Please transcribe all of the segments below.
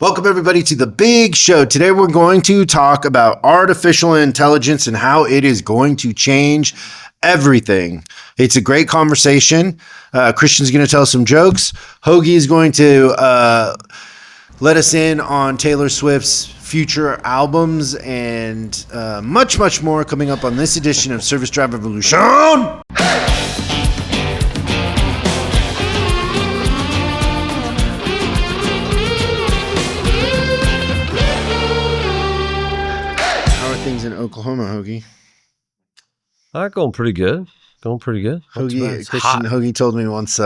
Welcome everybody to the big show. Today we're going to talk about artificial intelligence and how it is going to change everything. It's a great conversation. Christian's going to tell some jokes. Hoagie is going to let us in on Taylor Swift's future albums and much, much more coming up on this edition of Service Drive Revolution. Things in Oklahoma, Hoagie. Going pretty good. Hoagie told me once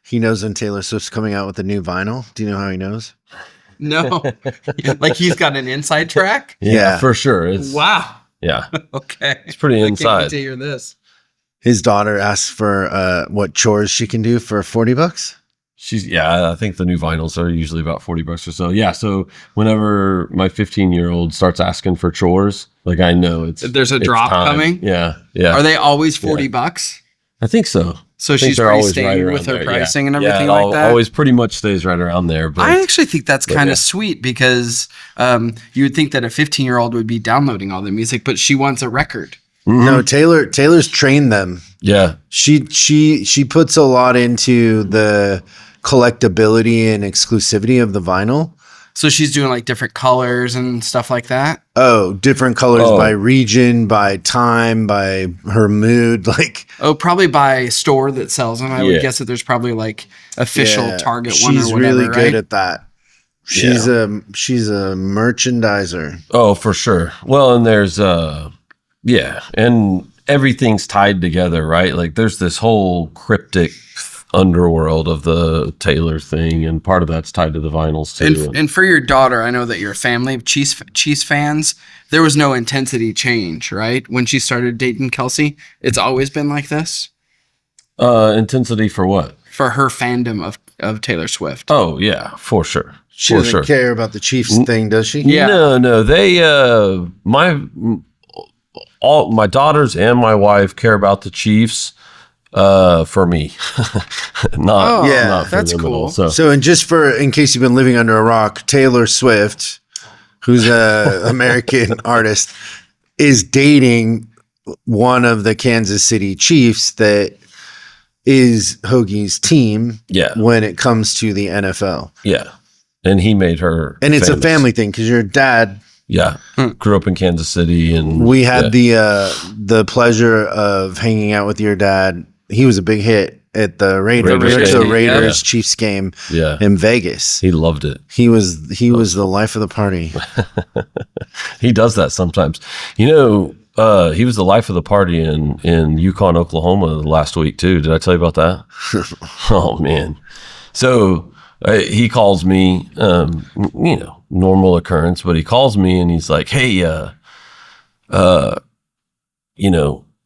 he knows when Taylor Swift's coming out with a new vinyl. Do you know how he knows? No. Like he's got an inside track? Yeah, for sure. Wow. Yeah. Okay. It's pretty inside. I can't wait to hear this. His daughter asked for what chores she can do for $40. I think the new vinyls are usually about $40 or so. Yeah, so whenever my 15-year-old starts asking for chores, like I know there's a drop coming. Yeah. Are they always $40? I think so. So she's pretty staying with her pricing and everything like that? Always pretty much stays right around there. But I actually think that's kind of sweet because you would think that a 15-year-old would be downloading all the music, but she wants a record. Mm-hmm. No, Taylor's trained them. Yeah. She puts a lot into the collectability and exclusivity of the vinyl. So she's doing like different colors and stuff like that? Oh, different colors by region, by time, by her mood, probably by store that sells them. I would guess that there's probably like official Target one or whatever. She's really good right? at that. She's a merchandiser. Oh, for sure. Well, and there's and everything's tied together, right? Like there's this whole cryptic underworld of the Taylor thing, and part of that's tied to the vinyls too. And for your daughter, I know that you're a family of Chiefs fans. There was no intensity change, right? When she started dating Kelsey, it's always been like this. Intensity for what? For her fandom of Taylor Swift. Oh yeah, for sure. She doesn't care about the Chiefs thing, does she? Yeah. No. They my daughters and my wife care about the Chiefs. For me, not for that's them cool. At all, so and just in case you've been living under a rock, Taylor Swift, who's an American artist, is dating one of the Kansas City Chiefs that is Hoagie's team. Yeah. When it comes to the NFL. Yeah, and he made her, and it's a family thing because your dad. Yeah, grew up in Kansas City, and we had the pleasure of hanging out with your dad. He was a big hit at the Raiders Chiefs game in Vegas. He loved it. He was the life of the party. He does that sometimes. You know, he was the life of the party in Yukon, Oklahoma last week too. Did I tell you about that? Oh man. So he calls me, normal occurrence, but he calls me and he's like, "Hey, I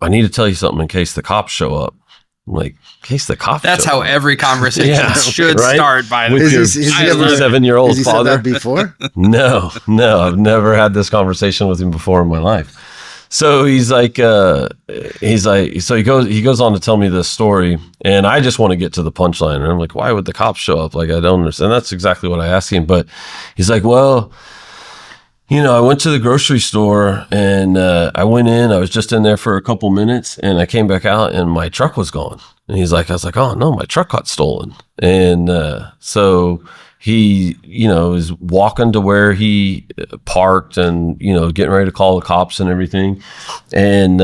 need to tell you something in case the cops show up." I'm like, "In case the cops That's show how up." every conversation should start by with your 7-year-old father. Said that before? No, I've never had this conversation with him before in my life. So he goes on to tell me this story, and I just want to get to the punchline. And I'm like, why would the cops show up? Like, I don't understand. That's exactly what I asked him. But he's like, well, I went to the grocery store and I went in. I was just in there for a couple minutes, and I came back out, and my truck was gone. And I was like, oh no, my truck got stolen. And so he, is walking to where he parked and, getting ready to call the cops and everything. And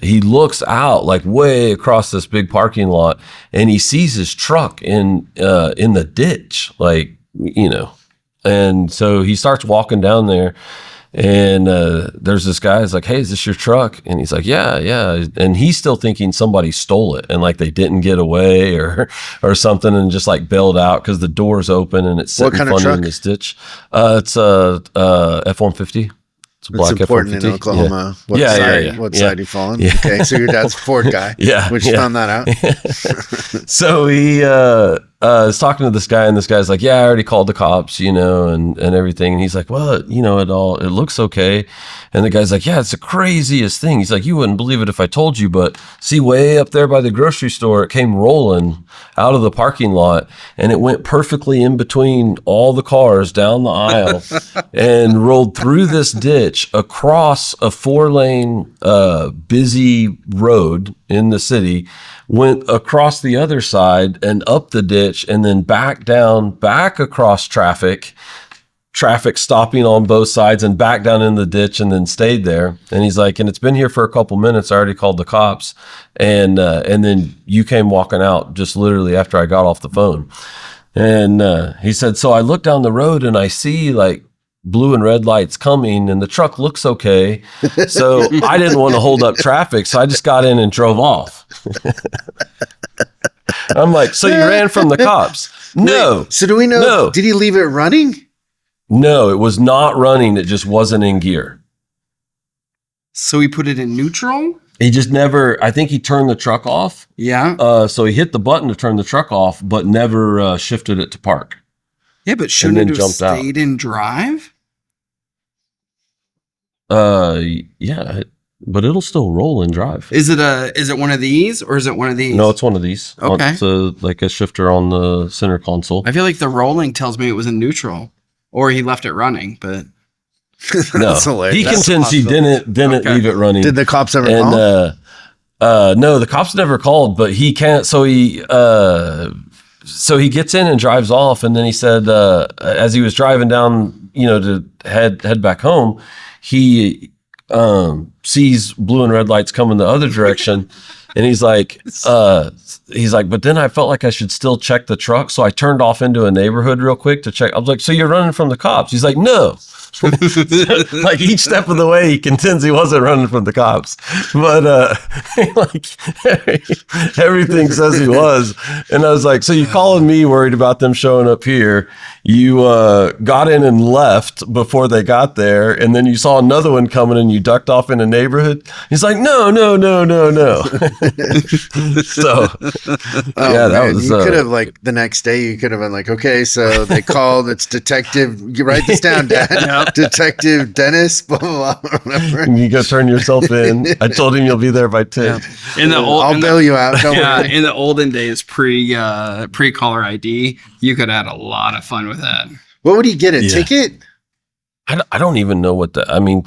he looks out like way across this big parking lot, and he sees his truck in the ditch, and so he starts walking down there. And there's this guy who's like, "Hey, is this your truck?" And he's like, yeah. And he's still thinking somebody stole it and like they didn't get away or something, and just like bailed out because the door's open and it's sitting funny in this ditch. It's a F-150. It's a black It's important F-150 in Oklahoma. What side you fall on? Okay, so your dad's a Ford guy. Yeah, we just found that out. So was talking to this guy, and this guy's like, yeah, I already called the cops, and everything. And he's like, well, it looks okay. And the guy's like, yeah, it's the craziest thing. He's like, you wouldn't believe it if I told you, but see, way up there by the grocery store, it came rolling out of the parking lot, and it went perfectly in between all the cars down the aisle and rolled through this ditch across a 4-lane busy road in the city, went across the other side and up the ditch, and then back across traffic stopping on both sides, and back down in the ditch, and then stayed there. And he's like, and it's been here for a couple minutes. I already called the cops. And then you came walking out just literally after I got off the phone. And he said, so I look down the road and I see like blue and red lights coming, and the truck looks okay. So I didn't want to hold up traffic. So I just got in and drove off. I'm like, so you ran from the cops? No. Wait, so do we know? No. Did he leave it running? No, it was not running. It just wasn't in gear. So he put it in neutral? He just never, I think he turned the truck off. Yeah. So he hit the button to turn the truck off, but never shifted it to park. Yeah, but shouldn't it have jumped out. stayed in drive? Yeah, but it'll still roll in drive. Is it one of these, or is it one of these? No, it's one of these. Okay. It's like a shifter on the center console. I feel like the rolling tells me it was in neutral, or he left it running, but No, That's hilarious. he That's contends he didn't Okay. leave it running. Did the cops ever And call? no, the cops never called, but he can't. So he gets in and drives off, and then he said, as he was driving down, to head back home, he sees blue and red lights coming the other direction, and he's like, but then I felt like I should still check the truck, so I turned off into a neighborhood real quick to check. I was like, so you're running from the cops? He's like, no. Like each step of the way, he contends he wasn't running from the cops, but like everything says he was. And I was like, so you calling me worried about them showing up here? You got in and left before they got there, and then you saw another one coming and you ducked off in a neighborhood. He's like, no. So yeah, that was. You could have like the next day. You could have been like, okay, so they called. It's Detective. You write this down, Dad. Detective Dennis. Blah blah blah. Whatever. And you go turn yourself in. I told him you'll be there by 10. Yeah. I'll bail you out. Don't worry. In the olden days, pre caller ID, you could have had a lot of fun with that. What would he get? A ticket? I don't even know what I mean.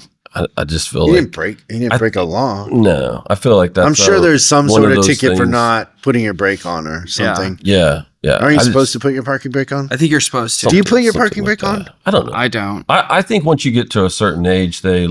I just feel He like didn't break a law. no. I feel like that's. I'm sure there's some one sort of of those ticket for things. not putting your brake on or something. Yeah. Aren't you supposed to put your parking brake on? I think you're supposed to. Do you put your something parking like brake on? that. I don't know. I don't. I think once you get to a certain age, they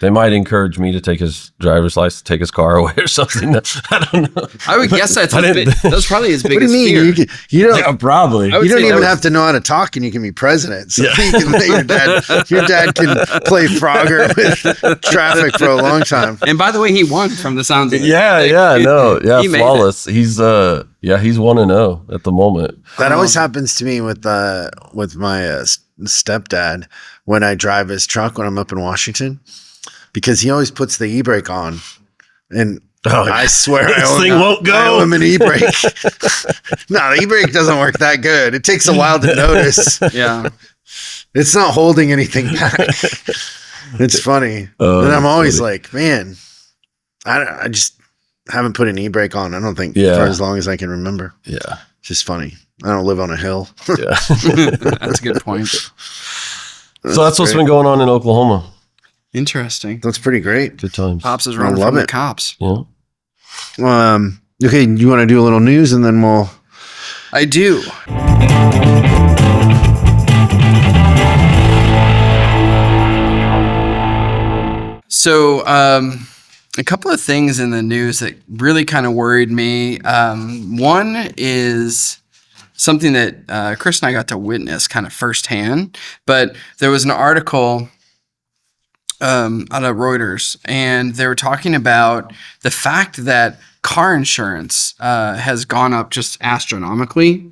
they might encourage me to take his driver's license, take his car away or something. I don't know. I would guess that's I didn't- that's probably his What do biggest you mean? fear. You don't. Yeah, probably. I would You don't say even that have to know how to talk, and you can be president. So Yeah. you can let your dad can play Frogger with traffic for a long time. And by the way, he won from the sounds of it. Yeah, He made flawless. He's 1-0 at the moment. That always happens to me with my stepdad when I drive his truck when I'm up in Washington, because he always puts the e-brake on, and I swear This thing won't go. I owe him an e-brake. No, the e-brake doesn't work that good. It takes a while to notice. Yeah. It's not holding anything back. It's funny. Oh, and I'm always funny. like, man, I just haven't put an e-brake on, I don't think, Yeah. for as long as I can remember. Yeah. It's just funny. I don't live on a hill. Yeah. That's a good point. So that's what's been going on in Oklahoma. Interesting. That's pretty great. Good times. Pops is I running love from the it. cops. Yeah. Okay, you want to do a little news and then we'll... I do. So, a couple of things in the news that really kind of worried me. One is something that Chris and I got to witness kind of firsthand, but there was an article out of Reuters, and they were talking about the fact that car insurance has gone up just astronomically.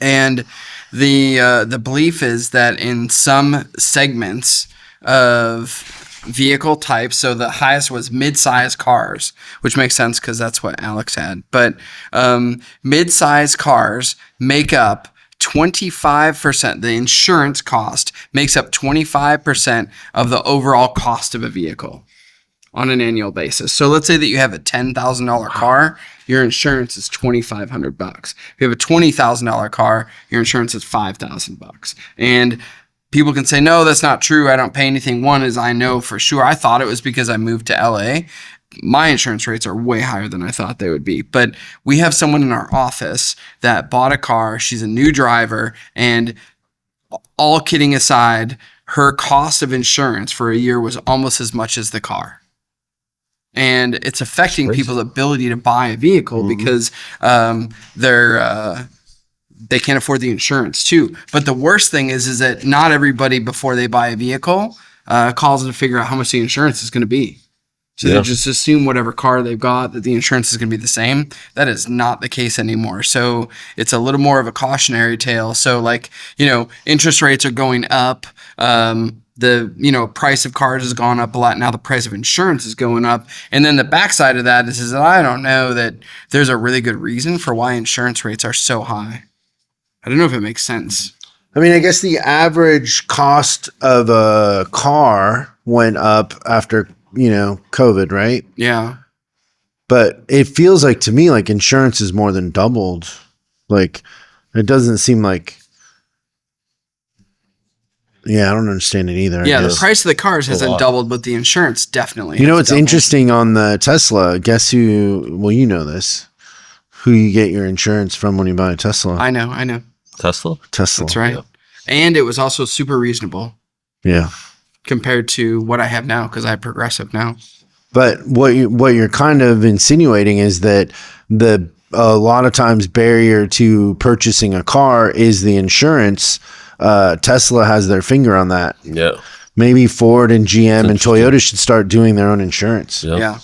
And the belief is that in some segments of vehicle types. So the highest was mid-size cars, which makes sense because that's what Alex had. But mid-size cars make up 25%. The insurance cost makes up 25% of the overall cost of a vehicle on an annual basis. So let's say that you have a $10,000 car, your insurance is $2,500. If you have a $20,000 car, your insurance is $5,000. And people can say, no, that's not true. I don't pay anything. One is I know for sure. I thought it was because I moved to LA. My insurance rates are way higher than I thought they would be. But we have someone in our office that bought a car. She's a new driver. And all kidding aside, her cost of insurance for a year was almost as much as the car. And it's affecting people's ability to buy a vehicle because they can't afford the insurance too. But the worst thing is that not everybody before they buy a vehicle calls to figure out how much the insurance is going to be. So they just assume whatever car they've got that the insurance is going to be the same. That is not the case anymore. So it's a little more of a cautionary tale. So like, interest rates are going up. The price of cars has gone up a lot. Now the price of insurance is going up. And then the backside of that is that I don't know that there's a really good reason for why insurance rates are so high. I don't know if it makes sense. I mean, I guess the average cost of a car went up after, COVID, right? Yeah. But it feels like to me like insurance is more than doubled. Like it doesn't seem like. Yeah, I don't understand it either. Yeah, the price of the cars hasn't doubled, but the insurance definitely. It's interesting on the Tesla. Guess who? Well, you know this. Who you get your insurance from when you buy a Tesla? I know. Tesla. That's right. Yeah. And it was also super reasonable. Yeah. Compared to what I have now, because I have Progressive now. But what you're kind of insinuating is that a lot of times barrier to purchasing a car is the insurance. Tesla has their finger on that. Yeah. Maybe Ford and GM and Toyota should start doing their own insurance. Yeah.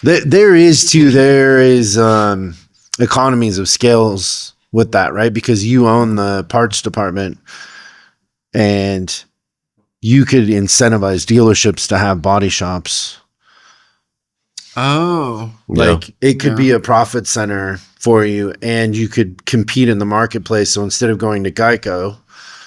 There is economies of scales with that, right? Because you own the parts department and you could incentivize dealerships to have body shops. Oh, like it could be a profit center for you and you could compete in the marketplace. So instead of going to Geico,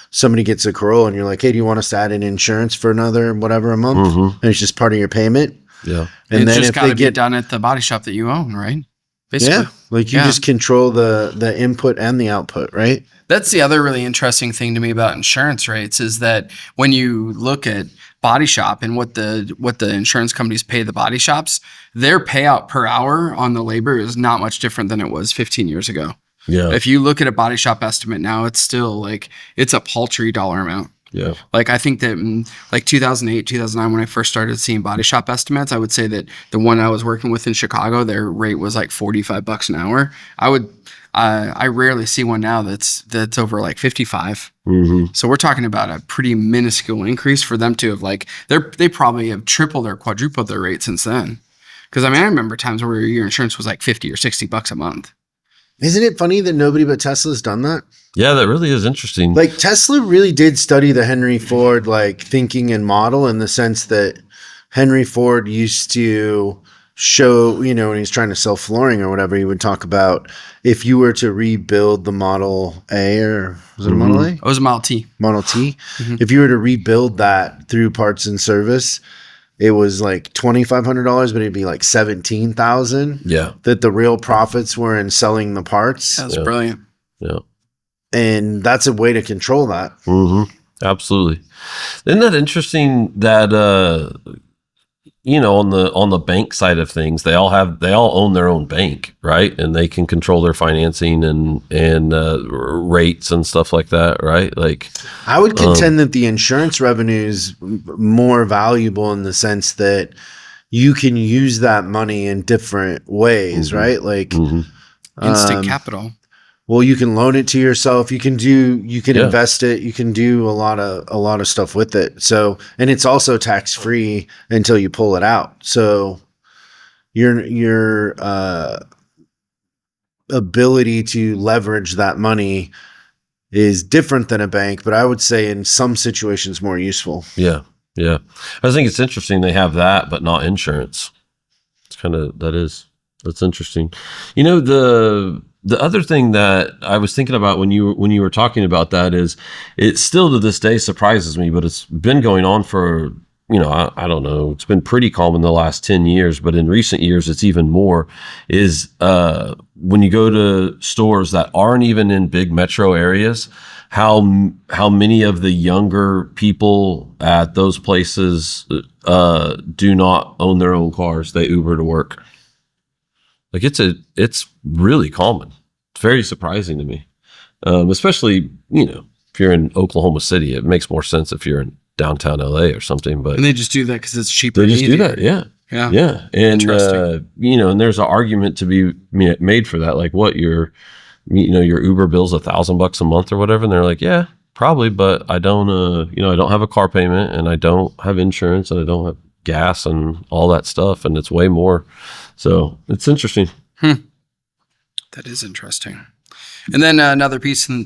somebody gets a Corolla and you're like, hey, do you want us to add in insurance for another whatever a month? And it's just part of your payment. Yeah. And it's just got to be done at the body shop that you own, right? Basically. Yeah. Like you just control the input and the output, right? That's the other really interesting thing to me about insurance rates is that when you look at body shop and what the insurance companies pay the body shops, their payout per hour on the labor is not much different than it was 15 years ago. Yeah. If you look at a body shop estimate now, it's still like it's a paltry dollar amount. Yeah. Like I think that in like 2008, 2009, when I first started seeing body shop estimates, I would say that the one I was working with in Chicago, their rate was like $45 an hour. I rarely see one now that's over like 55. So we're talking about a pretty minuscule increase for them to have they probably have tripled or quadrupled their rate since then. Because I remember times where your insurance was like $50 or $60 a month. Isn't it funny that nobody but Tesla's done that? Yeah, that really is interesting. Like Tesla really did study the Henry Ford thinking and model in the sense that Henry Ford used to show, when he's trying to sell flooring or whatever, he would talk about if you were to rebuild the Model A, or was it a Model A? It was a Model T. Model T. If you were to rebuild that through parts and service, it was like $2,500, but it'd be like $17,000. Yeah. That the real profits were in selling the parts. That's brilliant. Yeah. And that's a way to control that. Absolutely. Isn't that interesting that on the bank side of things, they all own their own bank, right? And they can control their financing and rates and stuff like that, right? Like I would contend that the insurance revenue is more valuable in the sense that you can use that money in different ways, right? Like instant capital. Well, you can loan it to yourself. You can invest it. You can do a lot of stuff with it. So, and it's also tax free until you pull it out. So your ability to leverage that money is different than a bank, but I would say in some situations more useful. Yeah. Yeah. I think it's interesting they have that, but not insurance. It's that's interesting. You know, the other thing that I was thinking about when you were talking about that is it still to this day surprises me, but it's been going on for, I don't know, it's been pretty calm in the last 10 years, but in recent years, it's even more is when you go to stores that aren't even in big metro areas, how many of the younger people at those places do not own their own cars. They Uber to work. Like it's really common. It's very surprising to me, especially, if you're in Oklahoma City, it makes more sense if you're in downtown LA or something, but And they just do that because it's cheaper. they just do that. Yeah. Yeah. Yeah. And, Interesting. and there's an argument to be made for that. Like what your Uber bill's $1,000 a month or whatever. And they're like, yeah, probably, but I don't, I don't have a car payment and I don't have insurance and I don't have gas and all that stuff. And it's way more. So it's interesting. That is interesting. And then another piece in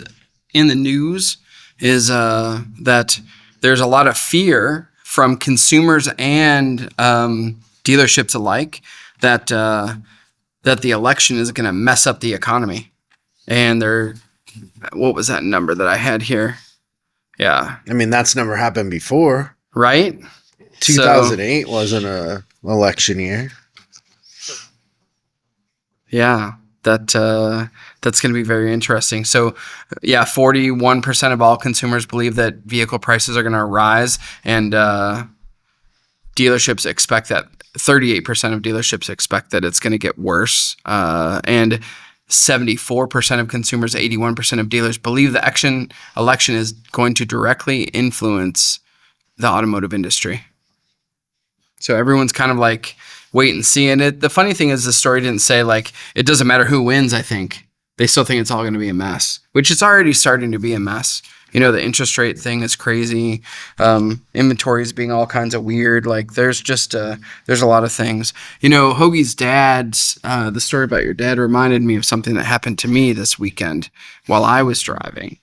the news is that there's a lot of fear from consumers and dealerships alike that the election is going to mess up the economy. And what was that number that I had here? Yeah. I mean, that's never happened before. Right? 2008 wasn't a election year. Yeah, that's going to be very interesting. So, yeah, 41% of all consumers believe that vehicle prices are going to rise, and dealerships expect that 38% of dealerships expect that it's going to get worse, and 74% of consumers, 81% of dealers believe the election is going to directly influence the automotive industry. So everyone's kind of like wait and see. And the funny thing is the story didn't say like, it doesn't matter who wins, I think. They still think it's all going to be a mess, which it's already starting to be a mess. The interest rate thing is crazy. Inventories being all kinds of weird. Like there's a lot of things. Hoagie's dad's, the story about your dad reminded me of something that happened to me this weekend while I was driving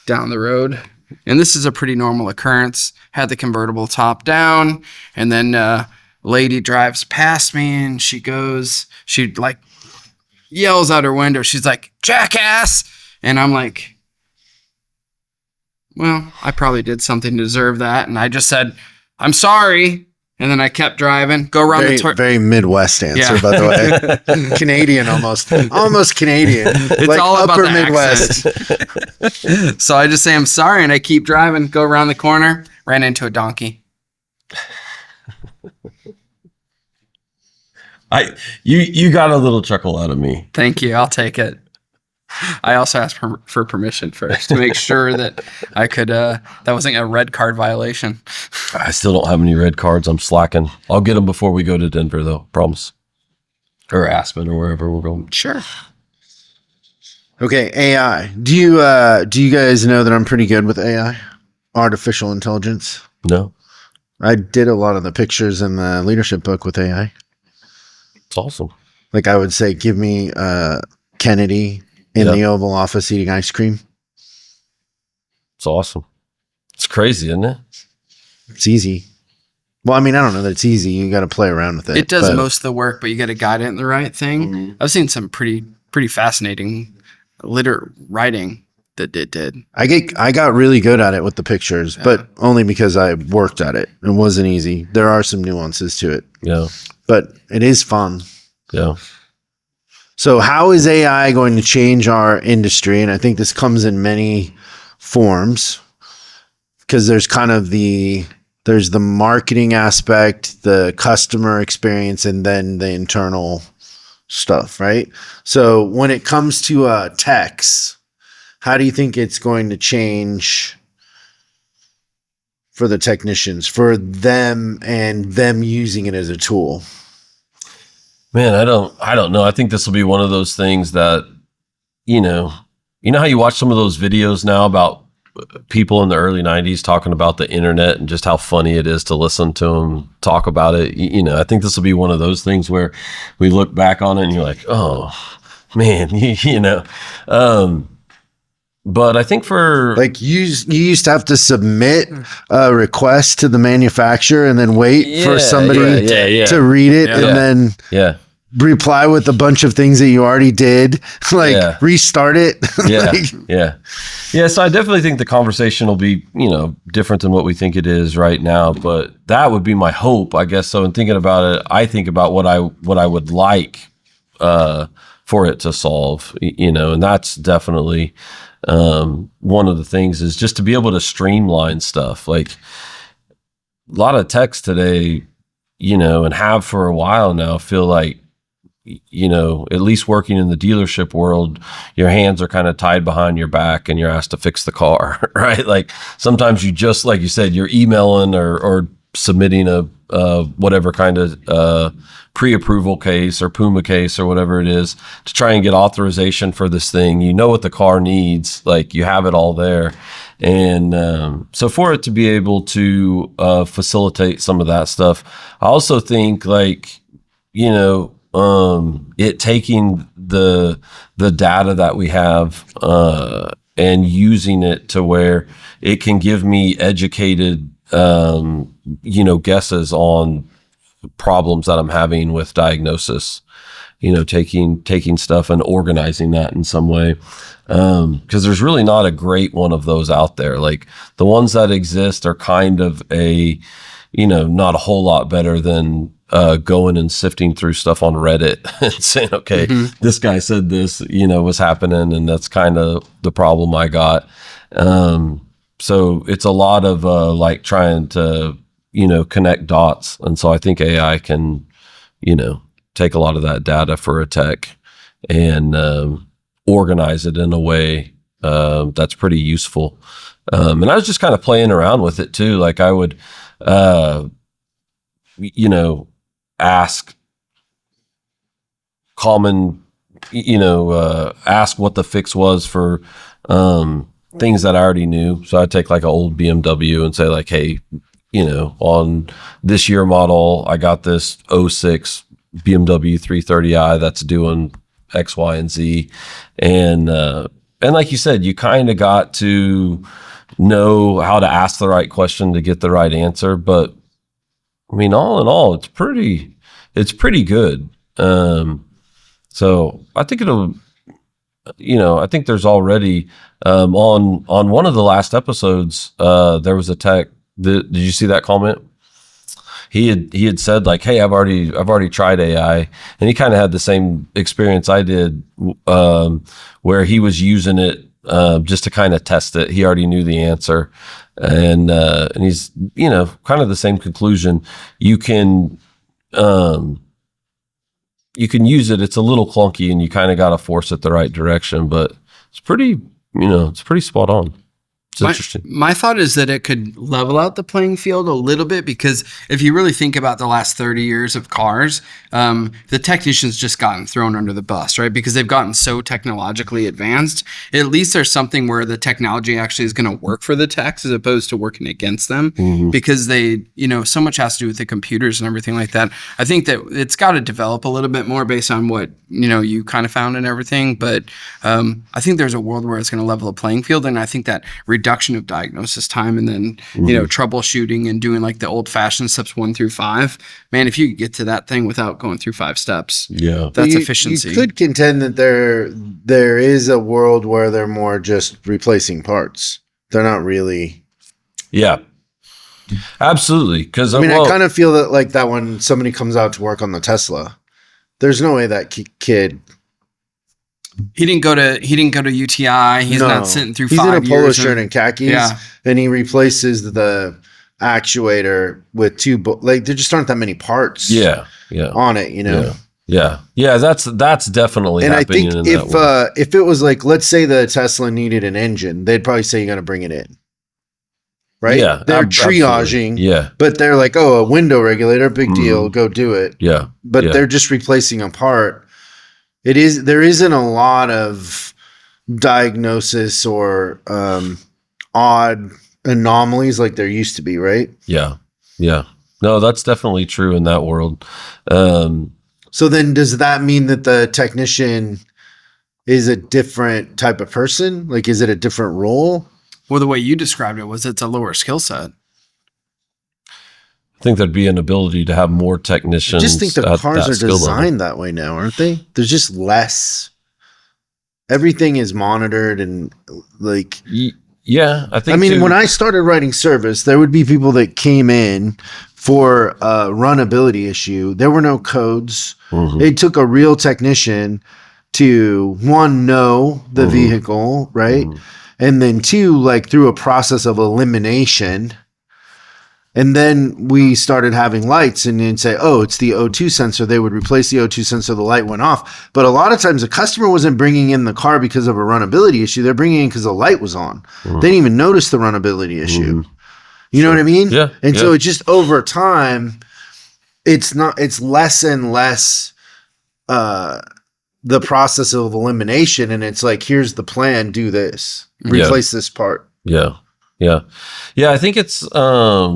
down the road. And this is a pretty normal occurrence. Had the convertible top down, and then lady drives past me, and she like yells out her window. She's like, "Jackass!" And I'm like, well, I probably did something to deserve that. And I just said, "I'm sorry." And then I kept driving, go around Very Midwest answer, by the way. Canadian almost Canadian. It's like all about upper the Midwest. accent. So I just say, "I'm sorry." And I keep driving, go around the corner, ran into a donkey. You got a little chuckle out of me. Thank you. I'll take it. I also asked for permission first to make sure that I could, that wasn't a red card violation. I still don't have any red cards. I'm slacking. I'll get them before we go to Denver, though. Promise. Or Aspen or wherever we're going. Sure. Okay, AI. Do you guys know that I'm pretty good with AI? Artificial intelligence? No. I did a lot of the pictures in the leadership book with AI. It's awesome. Like I would say, give me Kennedy in the Oval Office eating ice cream. It's awesome. It's crazy, isn't it? It's easy. Well, I mean, I don't know that it's easy. You got to play around with it. It does most of the work, but you got to guide it in the right thing. Mm-hmm. I've seen some pretty fascinating writing that it did. I got really good at it with the pictures, but only because I worked at it. It wasn't easy. There are some nuances to it. Yeah. But it is fun. Yeah. So how is AI going to change our industry? And I think this comes in many forms because there's kind of there's the marketing aspect, the customer experience, and then the internal stuff, right? So when it comes to techs, how do you think it's going to change for the technicians, for them and them using it as a tool? Man, I don't know. I think this will be one of those things that, you know how you watch some of those videos now about people in the early 90s talking about the internet and just how funny it is to listen to them talk about it. I think this will be one of those things where we look back on it and you're like, oh man, but I think for Like you used to have to submit a request to the manufacturer and then wait for somebody to read it and then reply with a bunch of things that you already did, like restart it. So I definitely think the conversation will be, different than what we think it is right now, but that would be my hope, I guess. So in thinking about it, I think about what I would like for it to solve, and that's definitely one of the things is just to be able to streamline stuff. Like a lot of techs today, and have for a while now, feel like, at least working in the dealership world, your hands are kind of tied behind your back and you're asked to fix the car, right? Like sometimes you just, like you said, you're emailing or submitting a whatever kind of pre-approval case or Puma case or whatever it is to try and get authorization for this thing. You know what the car needs, like you have it all there. And so for it to be able to facilitate some of that stuff, I also think like, it taking the data that we have and using it to where it can give me educated guesses on problems that I'm having with diagnosis, taking stuff and organizing that in some way. Because there's really not a great one of those out there. Like the ones that exist are kind of not a whole lot better than going and sifting through stuff on Reddit and saying, okay, this guy said this, was happening, and that's kind of the problem I got. So it's a lot of like trying to, connect dots. And so I think AI can, take a lot of that data for a tech and organize it in a way that's pretty useful. And I was just kind of playing around with it too. Like I would, ask common, ask what the fix was for things that I already knew. So I'd take like an old BMW and say like, hey, on this year model, I got this '06 BMW 330i that's doing X, Y, and Z. And like you said, you kind of got to know how to ask the right question to get the right answer. But I mean, all in all, it's pretty good. So I think it'll, I think there's already, on one of the last episodes, there was a tech did you see that comment? He had said like, hey, I've already tried AI, and he kind of had the same experience I did, where he was using it, just to kind of test it. He already knew the answer. And he's, kind of the same conclusion. You can use it. It's a little clunky and you kind of got to force it the right direction, but it's pretty spot on. It's interesting. My thought is that it could level out the playing field a little bit, because if you really think about the last 30 years of cars, the technicians just gotten thrown under the bus, right? Because they've gotten so technologically advanced. At least there's something where the technology actually is going to work for the techs as opposed to working against them, because they, so much has to do with the computers and everything like that. I think that it's got to develop a little bit more based on what, you kind of found and everything. But I think there's a world where it's going to level the playing field. And I think that reduction of diagnosis time and then, troubleshooting and doing like the old fashioned steps 1 through 5, man, if you could get to that thing without going through 5 steps, that's efficiency. You could contend that there is a world where they're more just replacing parts. They're not really. Yeah, absolutely. Cause I kind of feel that like that when somebody comes out to work on the Tesla, there's no way that kid. He didn't go to UTI. He's not sitting through 5 years. He's in a polo shirt and khakis, and he replaces the actuator with 2. There just aren't that many parts. On it, Yeah. That's definitely. And I think if it was like, let's say the Tesla needed an engine, they'd probably say you got to bring it in. Right? Yeah, they're triaging. Yeah, but they're like, oh, a window regulator, big deal, go do it. Yeah, but they're just replacing a part. There isn't a lot of diagnosis or odd anomalies like there used to be, right? Yeah. No, that's definitely true in that world. So then does that mean that the technician is a different type of person? Like, is it a different role? Well, the way you described it was it's a lower skill set. I think there'd be an ability to have more I technicians. just think the at cars that are skill level. designed that way now, aren't they? There's just less. Everything is monitored and like. Yeah, I think. I mean, when I started writing service, there would be people that came in for a runnability issue. There were no codes. Mhm. It took a real technician to know the vehicle, right? And then two, like through a process of elimination. And then we started having lights and then say, oh, it's the O2 sensor. They would replace the O2 sensor. The light went off. But a lot of times the customer wasn't bringing in the car because of a runnability issue. They're bringing in because the light was on. They didn't even notice the runnability issue. You know what I mean? Yeah. And so it just over time, it's less and less the process of elimination. And it's like, here's the plan, do this, replace this part. Yeah. I think it's. I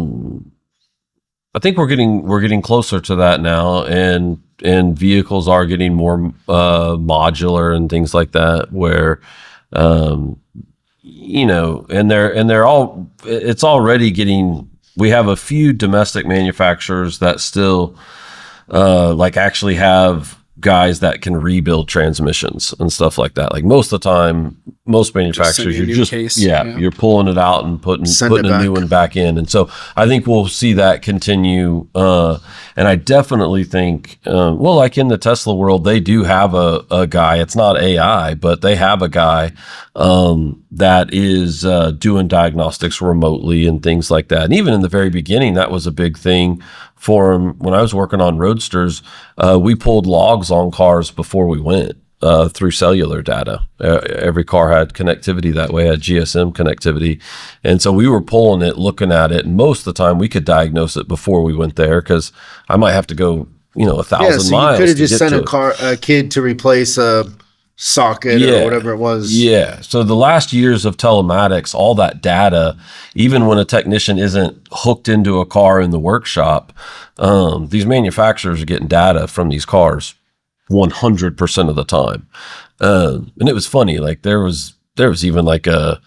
think we're getting closer to that now, and vehicles are getting more modular and things like that, where, and they're all. It's already getting. We have a few domestic manufacturers that still, like actually have guys that can rebuild transmissions and stuff like that. Like most of the time, most manufacturers, you're pulling it out and putting a new one back in. And so I think we'll see that continue. And I definitely think, like in the Tesla world, they do have a guy. It's not AI, but they have a guy that is doing diagnostics remotely and things like that. And even in the very beginning, that was a big thing for him. When I was working on Roadsters, we pulled logs on cars before we went through cellular data. Every car had connectivity that way, had GSM connectivity. And so we were pulling it, looking at it. And most of the time we could diagnose it before we went there, because I might have to go, 1,000 miles. You could have just sent a kid to replace a socket or whatever it was. Yeah. So the last years of telematics, all that data, even when a technician isn't hooked into a car in the workshop, these manufacturers are getting data from these cars 100% of the time. And it was funny. Like there was even like a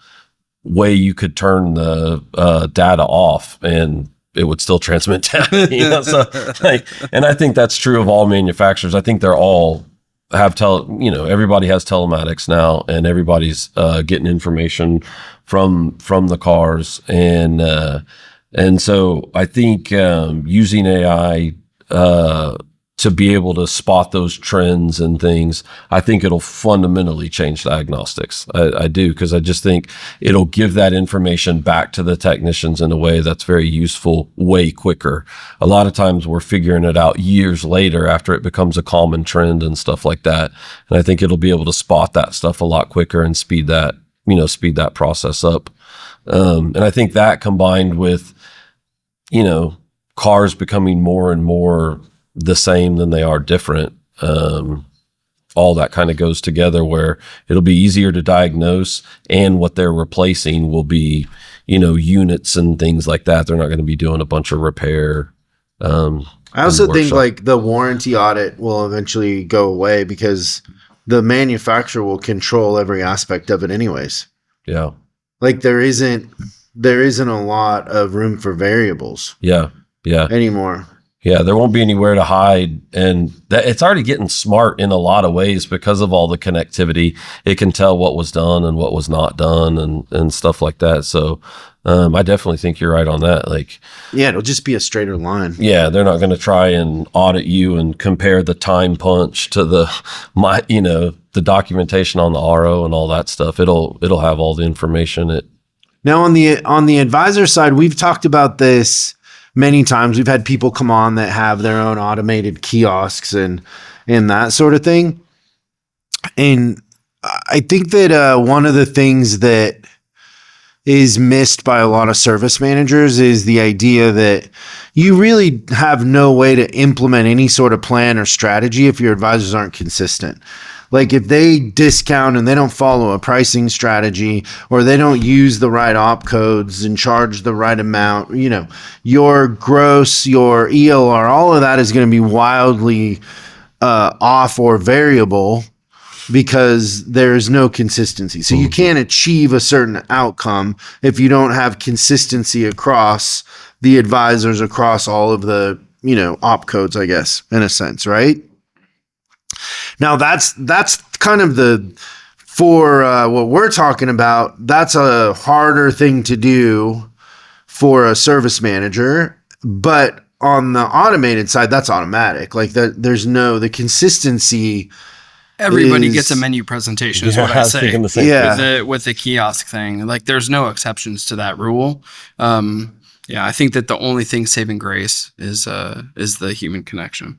way you could turn the data off and it would still transmit data. So and I think that's true of all manufacturers. I think they're all have everybody has telematics now, and everybody's getting information from the cars, and so I think using AI to be able to spot those trends and things, I think it'll fundamentally change diagnostics. I do, because I just think it'll give that information back to the technicians in a way that's very useful, way quicker. A lot of times we're figuring it out years later after it becomes a common trend and stuff like that. And I think it'll be able to spot that stuff a lot quicker and speed that process up. And I think that combined with, cars becoming more and more the same than they are different. All that kind of goes together, where it'll be easier to diagnose, and what they're replacing will be, units and things like that. They're not going to be doing a bunch of repair. I also think like the warranty audit will eventually go away, because the manufacturer will control every aspect of it anyways. Yeah. Like there isn't a lot of room for variables. Yeah. Anymore. Yeah, there won't be anywhere to hide, and it's already getting smart in a lot of ways because of all the connectivity. It can tell what was done and what was not done, and stuff like that. So I definitely think you're right on that. Like, yeah, it'll just be a straighter line. Yeah, they're not going to try and audit you and compare the time punch to the documentation on the RO and all that stuff. It'll have all the information. Now on the advisor side, we've talked about this many times. We've had people come on that have their own automated kiosks and that sort of thing. And I think that one of the things that is missed by a lot of service managers is the idea that you really have no way to implement any sort of plan or strategy if your advisors aren't consistent. Like if they discount and they don't follow a pricing strategy, or they don't use the right op codes and charge the right amount, your gross, your ELR, all of that is going to be wildly off or variable. because there's no consistency. So you can't achieve a certain outcome if you don't have consistency across the advisors, across all of the, op codes, I guess, in a sense, right? Now that's kind of for what we're talking about, that's a harder thing to do for a service manager, but on the automated side, that's automatic. Like there's the consistency. Everybody gets a menu presentation is what I say. Thinking the same Yeah. With the kiosk thing. Like there's no exceptions to that rule. I think that the only thing saving grace is the human connection.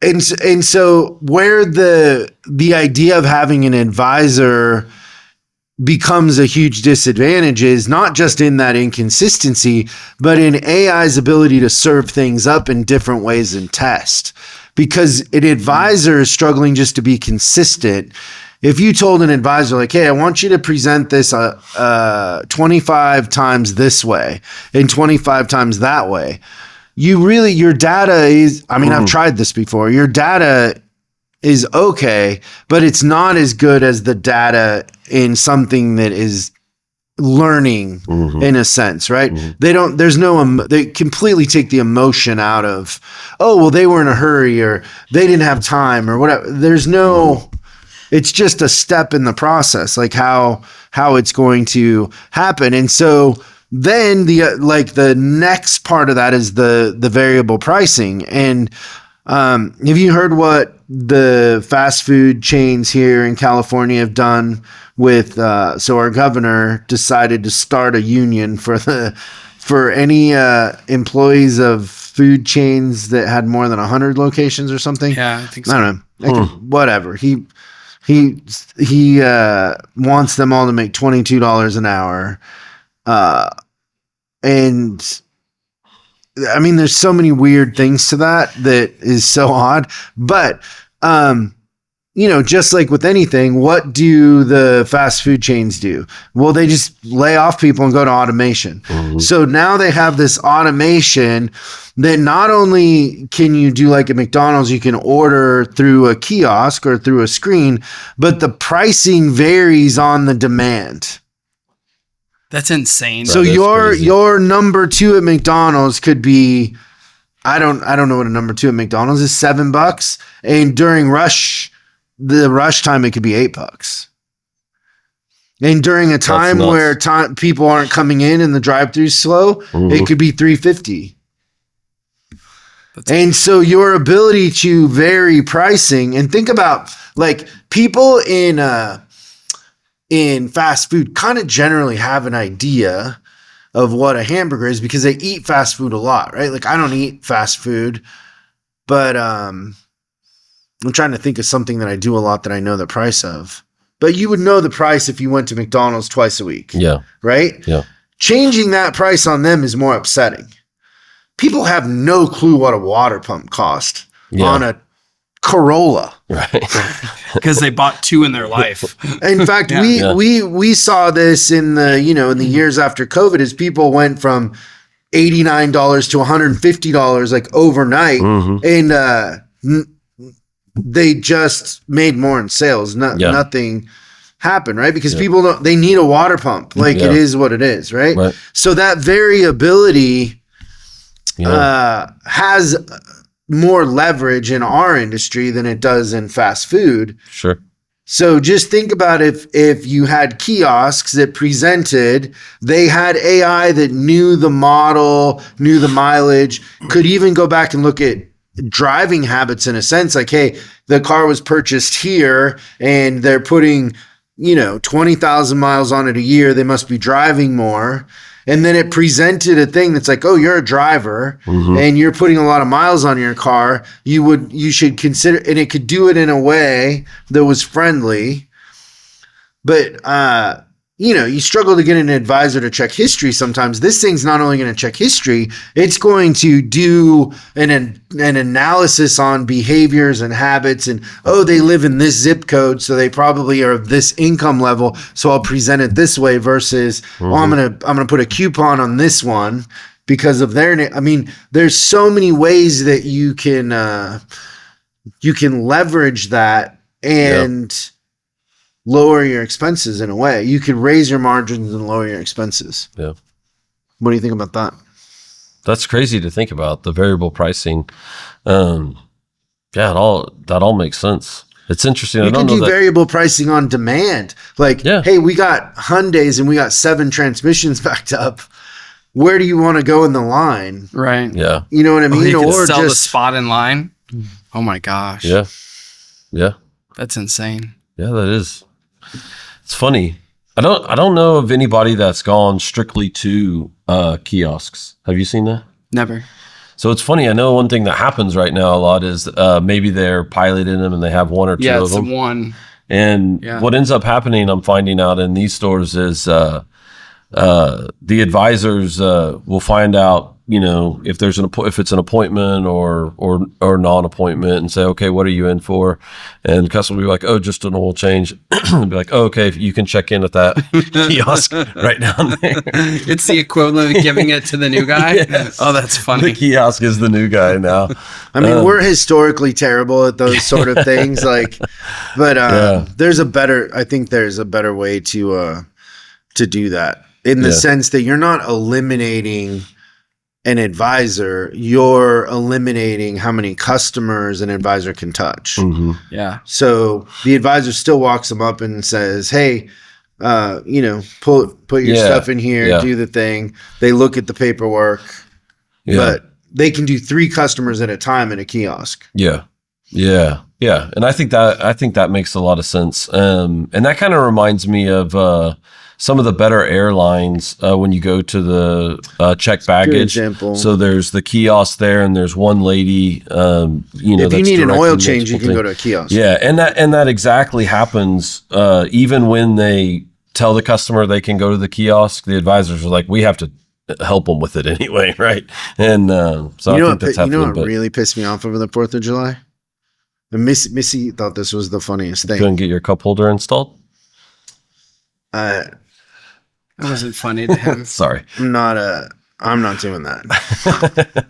And so where the idea of having an advisor becomes a huge disadvantage is not just in that inconsistency, but in AI's ability to serve things up in different ways and test. Because an advisor is struggling just to be consistent. If you told an advisor, like, hey, I want you to present this 25 times this way and 25 times that way, your data is, I've tried this before. Your data is okay, but it's not as good as the data in something that is learning in a sense, right? They completely take the emotion out of, oh, well, they were in a hurry or they didn't have time or whatever. It's just a step in the process, like how it's going to happen. And so then the next part of that is the variable pricing. And have you heard what the fast food chains here in California have done with, so our governor decided to start a union for any employees of food chains that had more than 100 locations or something. Yeah, I think so. I don't know. Whatever. He wants them all to make $22 an hour. And there's so many weird things to that is so odd, but, just like with anything, what do the fast food chains do? Well, they just lay off people and go to automation. So now they have this automation that not only can you do like at McDonald's, you can order through a kiosk or through a screen, but the pricing varies on the demand. That's insane. So your number 2 at McDonald's could be, I don't know what a number 2 at McDonald's is, $7, and during the rush time it could be $8. And during a time where people aren't coming in and the drive-thru's slow, it could be $3.50. And so your ability to vary pricing, and think about like people in fast food kind of generally have an idea of what a hamburger is because they eat fast food a lot, right? Like I don't eat fast food, but I'm trying to think of something that I do a lot that I know the price of. But you would know the price if you went to McDonald's twice a week. Yeah. Right? Yeah. Changing that price on them is more upsetting. People have no clue what a water pump cost on a Corolla. Right. Because they bought 2 in their life. In fact, we saw this in the years after COVID as people went from $89 to $150 like overnight, and they just made more in sales. Nothing happened, right? Because people they need a water pump. Like it is what it is, right? So that variability has more leverage in our industry than it does in fast food. Sure. So just think about if you had kiosks that presented, they had AI that knew the model, knew the mileage, could even go back and look at driving habits in a sense, like, hey, the car was purchased here and they're putting, 20,000 miles on it a year. They must be driving more. And then it presented a thing that's like, oh, you're a driver and you're putting a lot of miles on your car. You should consider, and it could do it in a way that was friendly. But, you struggle to get an advisor to check history sometimes. This thing's not only going to check history, it's going to do an analysis on behaviors and habits. And, oh, they live in this zip code, so they probably are of this income level. So I'll present it this way versus, I'm going to put a coupon on this one because of their name. There's so many ways that you can leverage that. And lower your expenses in a way. You could raise your margins and lower your expenses. Yeah. What do you think about that? That's crazy to think about, the variable pricing. Yeah, that all makes sense. It's interesting. You can do variable pricing on demand. Like, hey, we got Hyundais and we got 7 transmissions backed up. Where do you want to go in the line? Right. Yeah. You know what I mean? You can sell the spot in line. Oh my gosh. Yeah. Yeah. That's insane. Yeah, that is. It's funny. I don't know of anybody that's gone strictly to kiosks. Have you seen that? Never. So it's funny. I know one thing that happens right now a lot is maybe they're piloting them and they have 1 or 2 of them. Yeah, it's one. And what ends up happening, I'm finding out in these stores, is the advisors will find out, if there's if it's an appointment or non-appointment, and say, okay, what are you in for? And the customer will be like, oh, just an oil change. Be like, oh, okay, you can check in at that kiosk right down there. It's the equivalent of giving it to the new guy. Yes. Oh, that's funny. The kiosk is the new guy now. I mean, we're historically terrible at those sort of things. But there's a better way to do that, in the sense that you're not eliminating an advisor, you're eliminating how many customers an advisor can touch. Mm-hmm. Yeah. So the advisor still walks them up and says, hey, put your stuff in here, do the thing. They look at the paperwork, but they can do 3 customers at a time in a kiosk. Yeah. Yeah. Yeah. And I think that makes a lot of sense. And that kind of reminds me of, some of the better airlines, when you go to the check baggage. So there's the kiosk there, and there's one lady. If you need an oil change, you can go to a kiosk. Yeah, and that exactly happens. Even when they tell the customer they can go to the kiosk, the advisors are like, we have to help them with it anyway, right? And so I think that's happening. You know what really pissed me off over the 4th of July? Missy thought this was the funniest thing. Couldn't get your cup holder installed? That wasn't funny to him. Sorry. I'm not doing that.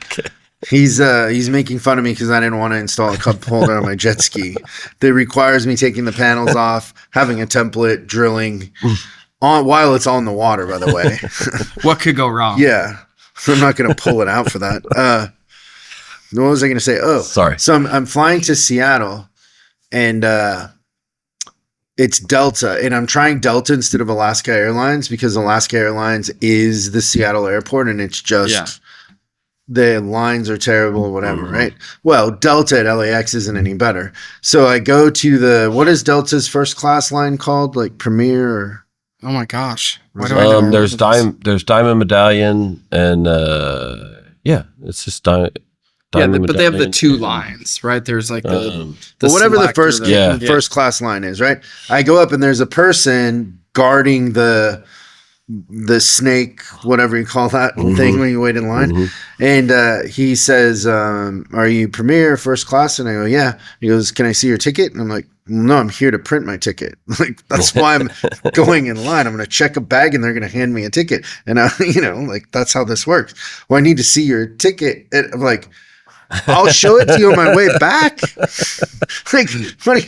Okay. He's making fun of me because I didn't want to install a cup holder on my jet ski. That requires me taking the panels off, having a template, drilling while it's all in the water, by the way. What could go wrong? Yeah. So I'm not going to pull it out for that. What was I going to say? Oh, sorry. So I'm flying to Seattle, and it's Delta, and I'm trying Delta instead of Alaska Airlines because Alaska Airlines is the Seattle airport, and it's just the lines are terrible or whatever, right? Well, Delta at LAX isn't any better. So I go to what is Delta's first class line called? Like Premier or? Oh my gosh. Why do I know? There's Diamond Medallion, and it's just Diamond. But they have the 2 lines, right? There's like whatever the first class line is, right? I go up and there's a person guarding the snake, whatever you call that thing when you wait in line. And he says, are you Premier or first class? And I go, yeah. He goes, can I see your ticket? And I'm like, no, I'm here to print my ticket. Like, that's why I'm going in line. I'm going to check a bag and they're going to hand me a ticket. And that's how this works. Well, I need to see your ticket. And I'm like, I'll show it to you on my way back. Like, funny.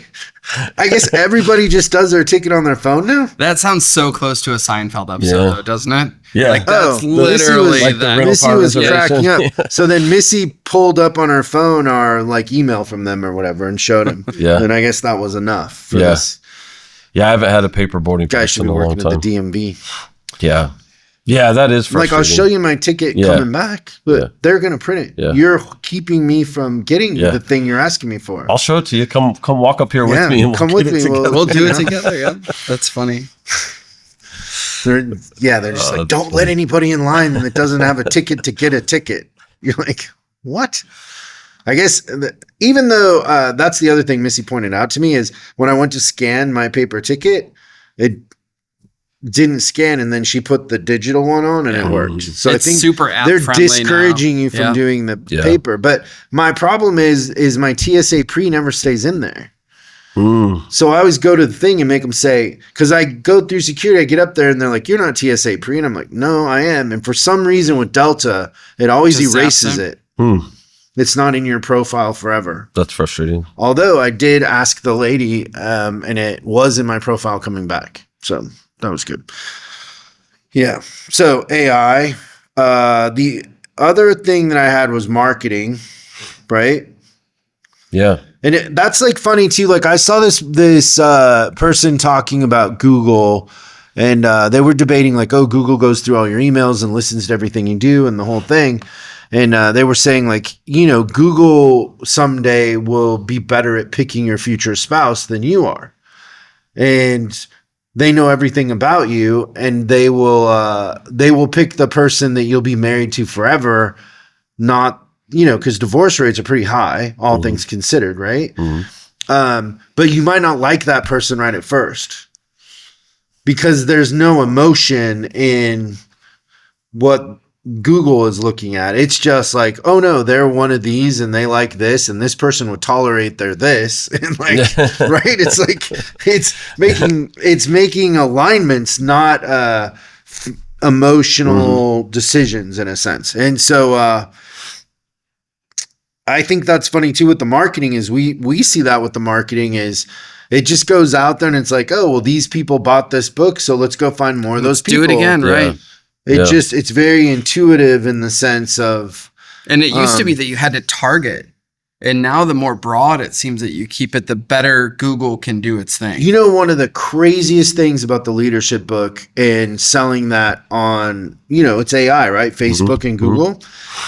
I guess everybody just does their ticket on their phone now. That sounds so close to a Seinfeld episode, though, doesn't it? Yeah. Like, that's literally Missy was cracking up. So then Missy pulled up on her phone our email from them or whatever and showed him. Yeah. And I guess that was enough for this. Yeah, I haven't had a paper boarding pass in a long time. Guy should be working at the DMV. Yeah. Yeah, that is frustrating. Like, I'll show you my ticket coming back, but they're going to print it. Yeah. You're keeping me from getting the thing you're asking me for. I'll show it to you. Come walk up here with me. And come with me. We'll do it together. Yeah, that's funny. They're just like, don't let anybody in line that doesn't have a ticket to get a ticket. You're like, what? I guess even though that's the other thing Missy pointed out to me is when I went to scan my paper ticket, it didn't scan, and then she put the digital one on and it worked. So it's I think super app they're friendly discouraging you from doing the paper. But my problem is my TSA pre never stays in there. So I always go to the thing and make them say, because I go through security, I get up there and they're like, you're not TSA pre. And I'm like, no, I am. And for some reason with Delta, it always erases it. It's not in your profile forever. That's frustrating. Although I did ask the lady, and it was in my profile coming back. So that was good. Yeah. So AI. The other thing that I had was marketing, right? Yeah. And that's like funny too. Like I saw this person talking about Google, and they were debating like, oh, Google goes through all your emails and listens to everything you do and the whole thing. And they were saying like, Google someday will be better at picking your future spouse than you are. And they know everything about you, and they will pick the person that you'll be married to forever, not, because divorce rates are pretty high, all things considered, right? But you might not like that person right at first because there's no emotion in what Google is looking at. It's just like, oh no, they're one of these and they like this, and this person would tolerate their this, and like, right? It's like it's making alignments, not emotional decisions in a sense. And so I think that's funny too with the marketing is we see that with the marketing is it just goes out there and it's like, oh, well, these people bought this book, so let's go find more of those people. Do it again, right? It's very intuitive in the sense of. And it used to be that you had to target. And now the more broad it seems that you keep it, the better Google can do its thing. One of the craziest things about the leadership book and selling that on, it's AI, right? Facebook and Google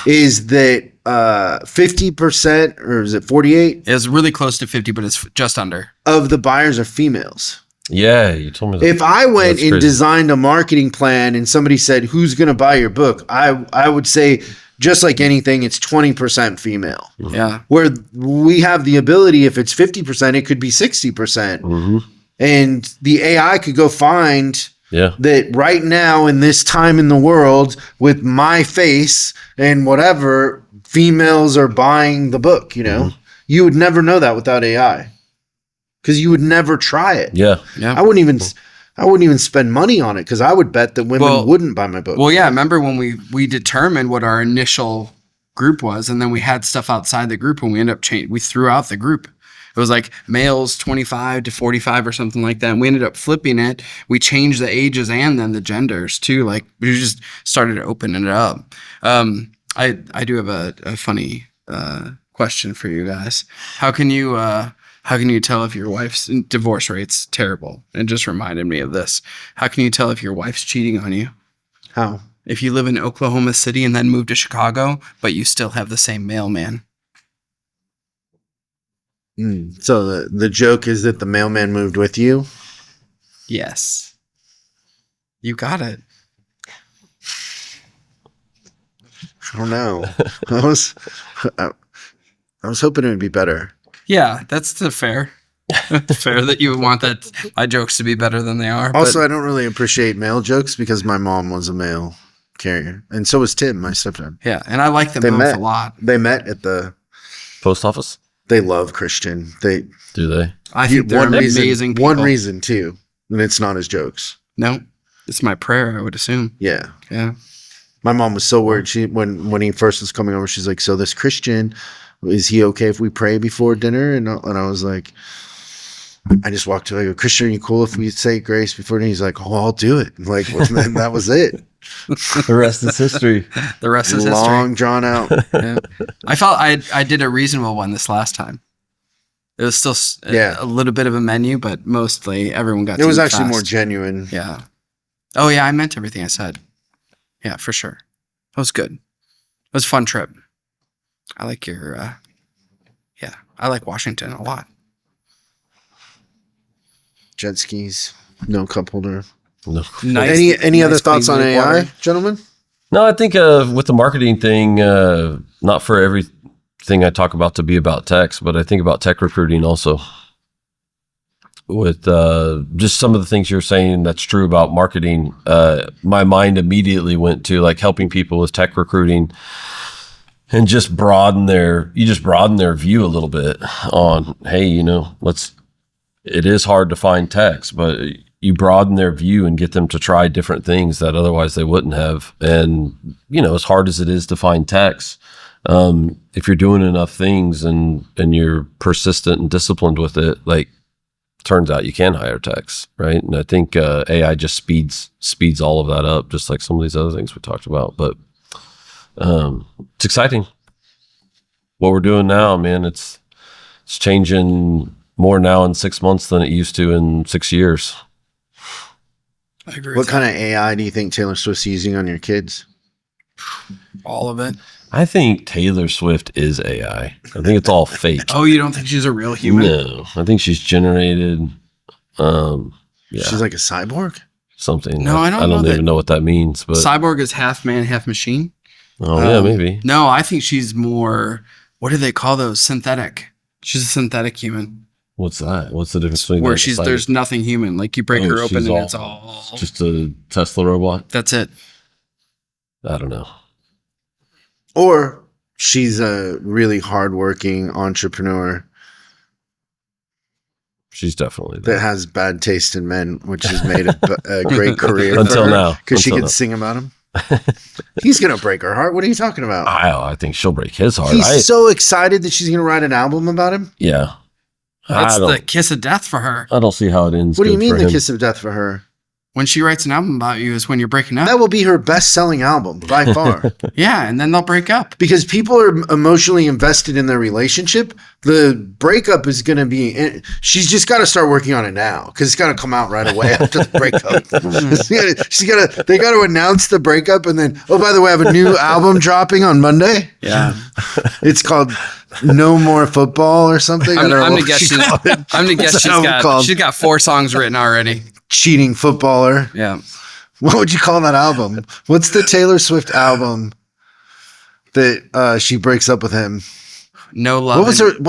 is that 50%, or is it 48? It's really close to 50, but it's just under. Of the buyers are females. Yeah, you told me that. If I went and designed a marketing plan and somebody said, who's going to buy your book? I would say, just like anything, it's 20% female. Yeah. Where we have the ability, if it's 50%, it could be 60%. And the AI could go find that right now in this time in the world with my face and whatever, females are buying the book, You would never know that without AI. Because you would never try it. Yeah. I wouldn't even spend money on it because I would bet that women wouldn't buy my book. Well, yeah. Remember when we determined what our initial group was, and then we had stuff outside the group, and we ended up we threw out the group. It was like males 25 to 45 or something like that. And we ended up flipping it. We changed the ages and then the genders too. Like we just started opening it up. I do have a funny question for you guys. How can you tell if your wife's divorce rate's terrible? It just reminded me of this. How can you tell if your wife's cheating on you? How? If you live in Oklahoma City and then move to Chicago, but you still have the same mailman. So the joke is that the mailman moved with you? Yes. You got it. I don't know. I was hoping it would be better. Yeah, that's fair. Fair that you would want my jokes to be better than they are. Also, I don't really appreciate mail jokes because my mom was a mail carrier, and so was Tim, my stepdad. Yeah, and I like them both a lot. They met at the post office. They love Christian. Do they? I think they're amazing people. One reason too, and it's not his jokes. No, it's my prayer. I would assume. Yeah. My mom was so worried. When he first was coming over, she's like, "So this Christian, is he okay if we pray before dinner?" And I was like, I just walked to. I go, "Christian, are you cool if we say grace before dinner?" He's like, "Oh, I'll do it." I'm like, and that was it. The rest is history. The rest is history. Long drawn out. Yeah. I felt I did a reasonable one this last time. It was still a little bit of a menu, but mostly everyone got. It was actually more genuine. Yeah. Oh yeah, I meant everything I said. Yeah, for sure. It was good. It was a fun trip. I like your. I like Washington a lot. Jet skis, no cup holder. No. Nice, any other thoughts on AI, water, gentlemen? No, I think with the marketing thing, not for everything I talk about to be about techs, but I think about tech recruiting also. With just some of the things you're saying that's true about marketing, my mind immediately went to like helping people with tech recruiting and just broaden their view a little bit on, hey, it is hard to find techs, but you broaden their view and get them to try different things that otherwise they wouldn't have. And, as hard as it is to find techs, if you're doing enough things and you're persistent and disciplined with it, like, turns out you can hire techs, right? And I think AI just speeds all of that up, just like some of these other things we talked about. But it's exciting. What we're doing now, man, it's changing more now in 6 months than it used to in 6 years. I agree. What kind of AI do you think Taylor Swift's using on your kids? All of it. I think Taylor Swift is AI. I think it's all fake. Oh, you don't think she's a real human? No, I think she's generated. Yeah, She's like a cyborg? something. No, I don't know even that- know what that means. But Cyborg is half man, half machine. yeah, maybe. No, I think she's more. What do they call those? Synthetic. She's a synthetic human. What's that? What's the difference between Where that and she's cyber? there's nothing human. Like you break Oh, her open she's and all- it's all. just a Tesla robot? That's it. I don't know. Or she's a really hardworking entrepreneur She's definitely that there. has bad taste in men, which has made a great career Until now. because she Until can now. sing about him. He's gonna break her heart. What are you talking about? I think she'll break his heart. He's so excited that she's gonna write an album about him. Yeah. That's I the don't, kiss of death for her. I don't see how it ends. What do you good mean for the him. kiss of death for her? When she writes an album about you is when you're breaking up. That will be her best-selling album by far. Yeah, and then they'll break up. Because people are emotionally invested in their relationship. The breakup is going to be, she's just got to start working on it now because it's got to come out right away after the breakup. They got to announce the breakup and then, oh, by the way, I have a new album dropping on Monday. Yeah. It's called No More Football or something. I'm I don't know gonna what guess she she's called it. I'm gonna guess What's the album called? she's got 4 songs written already. Cheating Footballer. Yeah. What would you call that album? What's the Taylor Swift album that she breaks up with him? No love. What's her in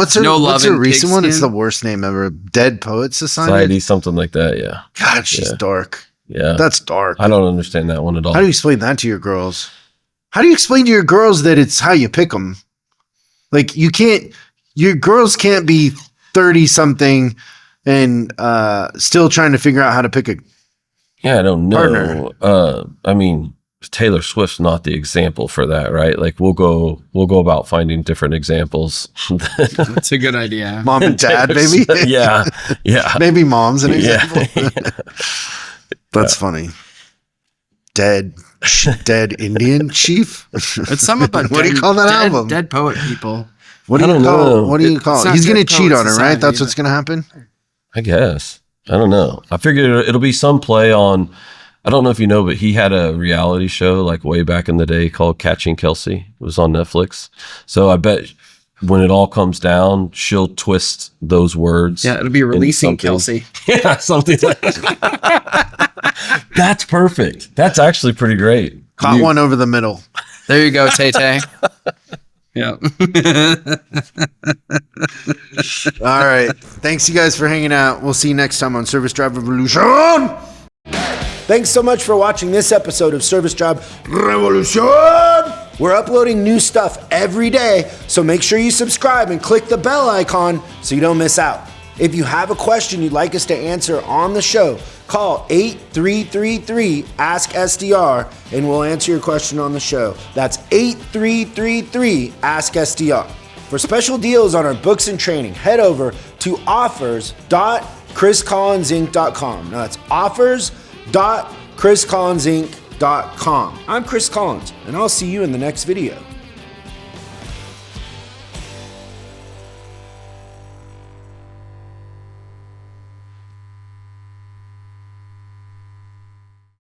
recent one? It's Pigskin? the worst name ever. Dead Poets Society. Society, something like that. Yeah. God, she's Yeah. dark. Yeah. That's dark. I don't understand that one at all. How do you explain that to your girls? How do you explain to your girls that it's how you pick them? Like your girls can't be 30 something and still trying to figure out how to pick a Yeah, I don't Partner. know. I mean, Taylor Swift's not the example for that, right? Like we'll go about finding different examples. That's a good idea. mom and dad, maybe. yeah. Maybe mom's an Yeah. example. That's funny. Dead Indian chief. It's some about What do you call that album? Dead poet people. What do I you don't call? know. What do you call It's it? not He's gonna Dead cheat Poets on her, right? Society, That's but- what's gonna happen. I guess. I don't know. I figured it'll be some play on, I don't know if you know, but he had a reality show like way back in the day called Catching Kelsey. It was on Netflix. So I bet when it all comes down, she'll twist those words. Yeah, it'll be releasing something. Kelsey. Yeah, something like that. That's perfect. That's actually pretty great. Caught one over the middle. There you go, Tay Tay. Yeah. All right. Thanks, you guys, for hanging out. We'll see you next time on Service Drive Revolution. Thanks so much for watching this episode of Service Drive Revolution. We're uploading new stuff every day, so make sure you subscribe and click the bell icon so you don't miss out. If you have a question you'd like us to answer on the show, call 8333-ASK-SDR and we'll answer your question on the show. That's 8333-ASK-SDR. For special deals on our books and training, head over to offers.chriscollinsinc.com. Now that's offers.chriscollinsinc.com. I'm Chris Collins, and I'll see you in the next video.